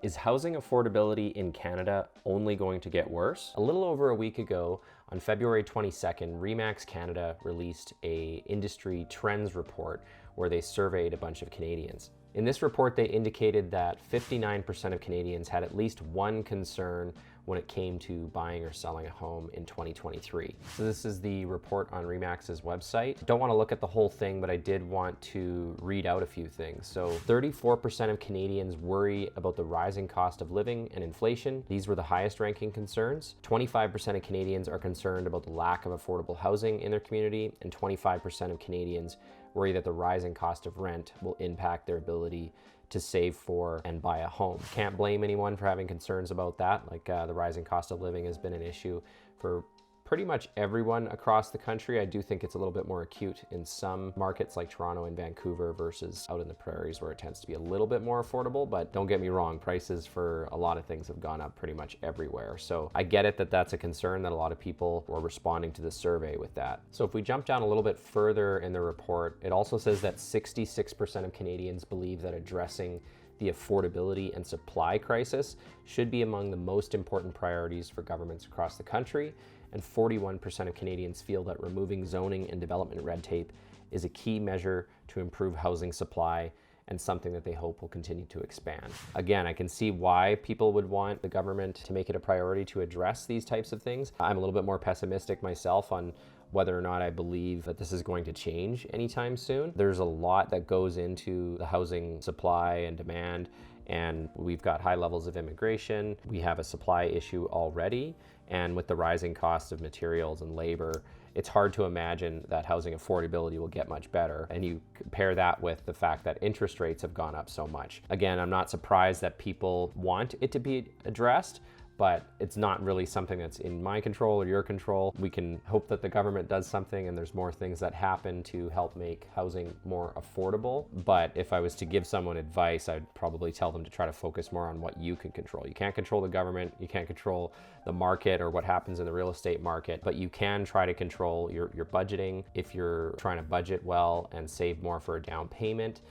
Is housing affordability in Canada only going to get worse? A little over a week ago, on February 22nd, Remax Canada released a industry trends report where they surveyed a bunch of Canadians. In this report, they indicated that 59% of Canadians had at least one concern when it came to buying or selling a home in 2023. So this is the report on Remax's website. Don't want to look at the whole thing, but I did want to read out a few things. So 34% of Canadians worry about the rising cost of living and inflation. These were the highest ranking concerns. 25% of Canadians are concerned about the lack of affordable housing in their community, and 25% of Canadians worry that the rising cost of rent will impact their ability to save for and buy a home. Can't blame anyone for having concerns about that. Like the rising cost of living has been an issue for pretty much everyone across the country. I do think it's a little bit more acute in some markets like Toronto and Vancouver versus out in the prairies where it tends to be a little bit more affordable. But don't get me wrong, prices for a lot of things have gone up pretty much everywhere. So I get it that that's a concern, that a lot of people were responding to the survey with that. So if we jump down a little bit further in the report, it also says that 66% of Canadians believe that addressing the affordability and supply crisis should be among the most important priorities for governments across the country. And 41% of Canadians feel that removing zoning and development red tape is a key measure to improve housing supply and something that they hope will continue to expand. Again, I can see why people would want the government to make it a priority to address these types of things. I'm a little bit more pessimistic myself on whether or not I believe that this is going to change anytime soon. There's a lot that goes into the housing supply and demand, and we've got high levels of immigration. We have a supply issue already, and with the rising cost of materials and labor, it's hard to imagine that housing affordability will get much better. And you compare that with the fact that interest rates have gone up so much. Again, I'm not surprised that people want it to be addressed, but it's not really something that's in my control or your control. We can hope that the government does something and there's more things that happen to help make housing more affordable. But if I was to give someone advice, I'd probably tell them to try to focus more on what you can control. You can't control the government, you can't control the market or what happens in the real estate market, but you can try to control your budgeting. If you're trying to budget well and save more for a down payment,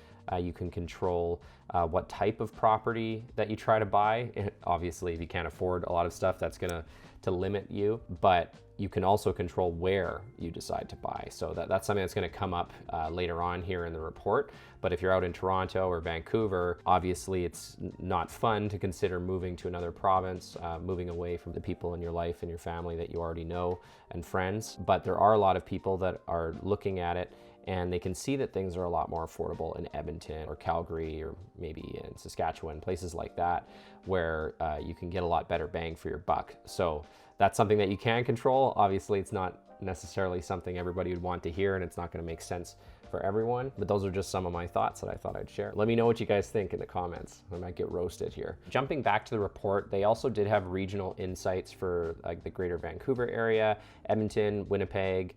you can control what type of property that you try to buy. Obviously, if you can't afford a lot of stuff, that's gonna limit you, but you can also control where you decide to buy. So that's something that's gonna come up later on here in the report. But if you're out in Toronto or Vancouver, obviously it's not fun to consider moving to another province, moving away from the people in your life and your family that you already know and friends. But there are a lot of people that are looking at it and they can see that things are a lot more affordable in Edmonton or Calgary or maybe in Saskatchewan, places like that, where you can get a lot better bang for your buck. So that's something that you can control. Obviously, it's not necessarily something everybody would want to hear, and it's not gonna make sense for everyone, but those are just some of my thoughts that I thought I'd share. Let me know what you guys think in the comments. I might get roasted here. Jumping back to the report, they also did have regional insights for like the greater Vancouver area, Edmonton, Winnipeg,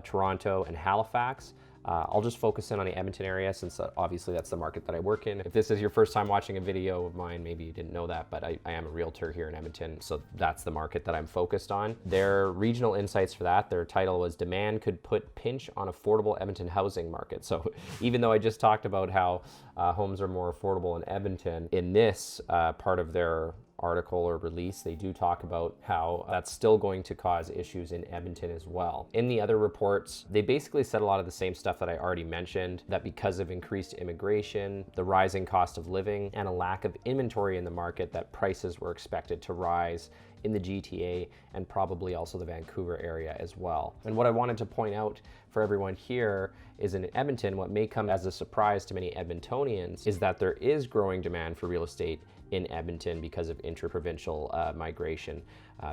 Toronto, and Halifax. I'll just focus in on the Edmonton area since obviously that's the market that I work in. If this is your first time watching a video of mine, maybe you didn't know that, but I am a realtor here in Edmonton, so that's the market that I'm focused on. Their regional insights for that, their title was "Demand Could Put Pinch on Affordable Edmonton Housing Market." So even though I just talked about how homes are more affordable in Edmonton, in this part of their article or release, they do talk about how that's still going to cause issues in Edmonton as well. In the other reports, they basically said a lot of the same stuff that I already mentioned, that because of increased immigration, the rising cost of living, and a lack of inventory in the market, that prices were expected to rise in the GTA and probably also the Vancouver area as well. And what I wanted to point out for everyone here is in Edmonton, what may come as a surprise to many Edmontonians is that there is growing demand for real estate in Edmonton because of intra-provincial migration.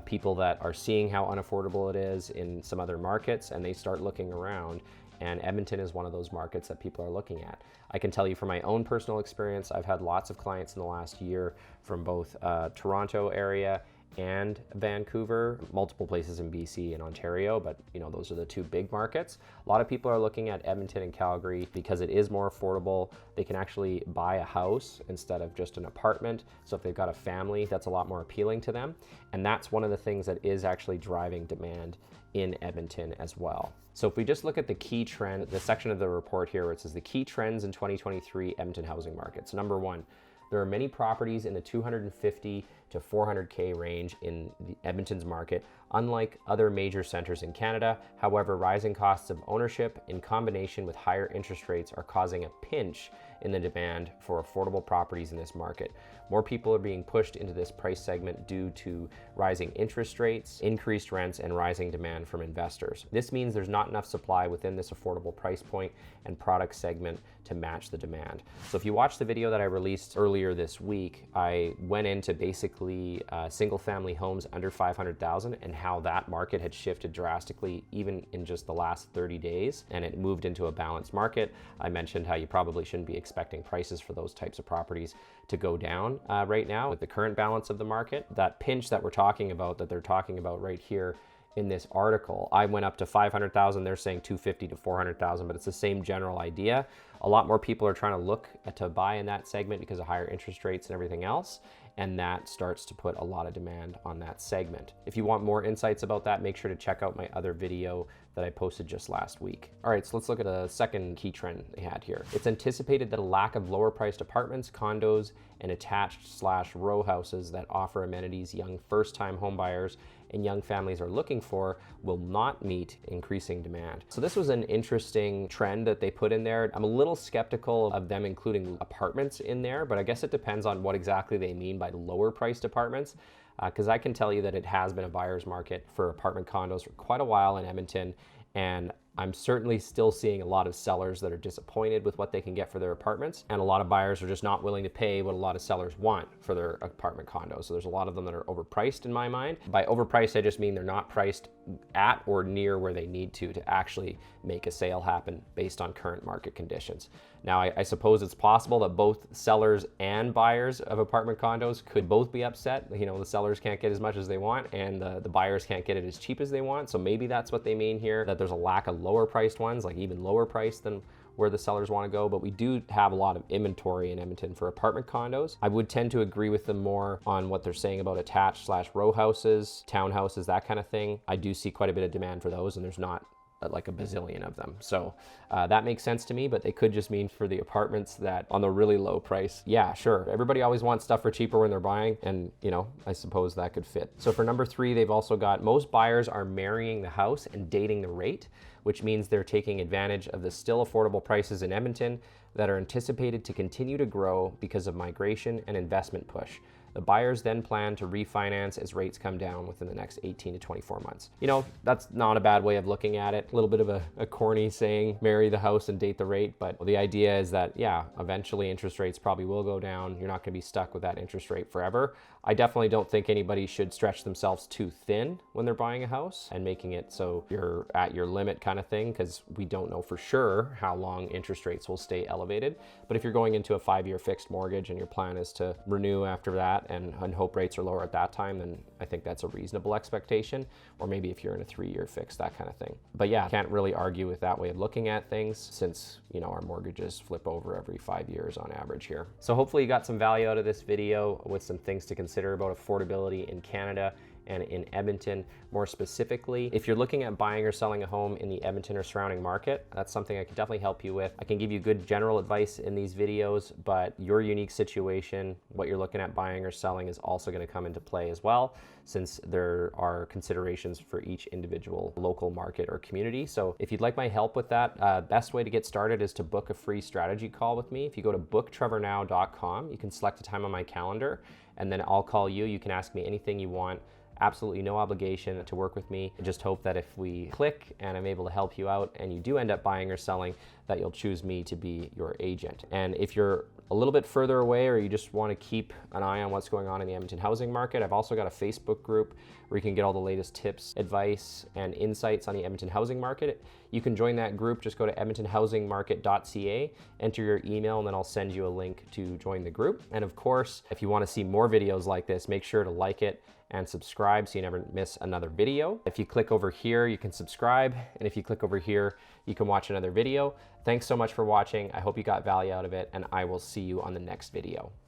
People that are seeing how unaffordable it is in some other markets, and they start looking around, and Edmonton is one of those markets that people are looking at. I can tell you from my own personal experience, I've had lots of clients in the last year from both Toronto area and Vancouver, multiple places in BC and Ontario, but you know, those are the two big markets. A lot of people are looking at Edmonton and Calgary because it is more affordable. They can actually buy a house instead of just an apartment. So if they've got a family, that's a lot more appealing to them. And that's one of the things that is actually driving demand in Edmonton as well. So if we just look at the key trend, the section of the report here where it says the key trends in 2023 Edmonton housing markets. Number one, There are many properties in the 250 to 400K range in the Edmonton's market, unlike other major centers in Canada. However, rising costs of ownership in combination with higher interest rates are causing a pinch in the demand for affordable properties in this market. More people are being pushed into this price segment due to rising interest rates, increased rents, and rising demand from investors. This means there's not enough supply within this affordable price point and product segment to match the demand. So if you watch the video that I released earlier this week, I went into basically single family homes under 500,000 and how that market had shifted drastically even in just the last 30 days, and it moved into a balanced market. I mentioned how you probably shouldn't be expecting prices for those types of properties to go down right now with the current balance of the market. That pinch that we're talking about, that they're talking about right here in this article, I went up to 500,000, they're saying 250 to 400,000, but it's the same general idea. A lot more people are trying to look to buy in that segment because of higher interest rates and everything else, and that starts to put a lot of demand on that segment. If you want more insights about that, make sure to check out my other video that I posted just last week. All right, so let's look at a second key trend they had here. It's anticipated that a lack of lower priced apartments, condos, and attached/row houses that offer amenities young first-time homebuyers and young families are looking for will not meet increasing demand. So this was an interesting trend that they put in there. I'm a little skeptical of them including apartments in there, but I guess it depends on what exactly they mean by lower priced apartments. Because I can tell you that it has been a buyer's market for apartment condos for quite a while in Edmonton, and I'm certainly still seeing a lot of sellers that are disappointed with what they can get for their apartments, and a lot of buyers are just not willing to pay what a lot of sellers want for their apartment condos. So there's a lot of them that are overpriced in my mind. By overpriced, I just mean they're not priced at or near where they need to actually make a sale happen based on current market conditions. Now, I suppose it's possible that both sellers and buyers of apartment condos could both be upset. You know, the sellers can't get as much as they want and the buyers can't get it as cheap as they want. So maybe that's what they mean here, that there's a lack of lower priced ones, like even lower priced than where the sellers want to go. But we do have a lot of inventory in Edmonton for apartment condos. I would tend to agree with them more on what they're saying about attached/row houses, townhouses, that kind of thing. I do see quite a bit of demand for those, and there's not like a bazillion of them. So that makes sense to me, but they could just mean for the apartments that on the really low price. Yeah, sure. Everybody always wants stuff for cheaper when they're buying, and you know, I suppose that could fit. So for number 3, they've also got most buyers are marrying the house and dating the rate, which means they're taking advantage of the still affordable prices in Edmonton that are anticipated to continue to grow because of migration and investment push. The buyers then plan to refinance as rates come down within the next 18 to 24 months. You know, that's not a bad way of looking at it. A little bit of a corny saying, marry the house and date the rate. But the idea is that, yeah, eventually interest rates probably will go down. You're not going to be stuck with that interest rate forever. I definitely don't think anybody should stretch themselves too thin when they're buying a house and making it so you're at your limit kind of thing, because we don't know for sure how long interest rates will stay elevated. But if you're going into a 5-year fixed mortgage and your plan is to renew after that and hope rates are lower at that time, then I think that's a reasonable expectation. Or maybe if you're in a 3-year fix, that kind of thing. But yeah, can't really argue with that way of looking at things, since, you know, our mortgages flip over every 5 years on average here. So hopefully you got some value out of this video with some things to consider about affordability in Canada and in Edmonton more specifically. If you're looking at buying or selling a home in the Edmonton or surrounding market, that's something I can definitely help you with. I can give you good general advice in these videos, but your unique situation, what you're looking at buying or selling, is also going to come into play as well, since there are considerations for each individual local market or community. So if you'd like my help with that, best way to get started is to book a free strategy call with me. If you go to booktrevornow.com, you can select a time on my calendar, and then I'll call you. You can ask me anything you want. Absolutely no obligation to work with me. I just hope that if we click and I'm able to help you out and you do end up buying or selling, that you'll choose me to be your agent. And if you're a little bit further away, or you just want to keep an eye on what's going on in the Edmonton housing market, I've also got a Facebook group where you can get all the latest tips, advice, and insights on the Edmonton housing market. You can join that group. Just go to edmontonhousingmarket.ca, enter your email, and then I'll send you a link to join the group. And of course, if you want to see more videos like this, make sure to like it and subscribe so you never miss another video. If you click over here, you can subscribe. And if you click over here, you can watch another video. Thanks so much for watching. I hope you got value out of it, and I will see you on the next video.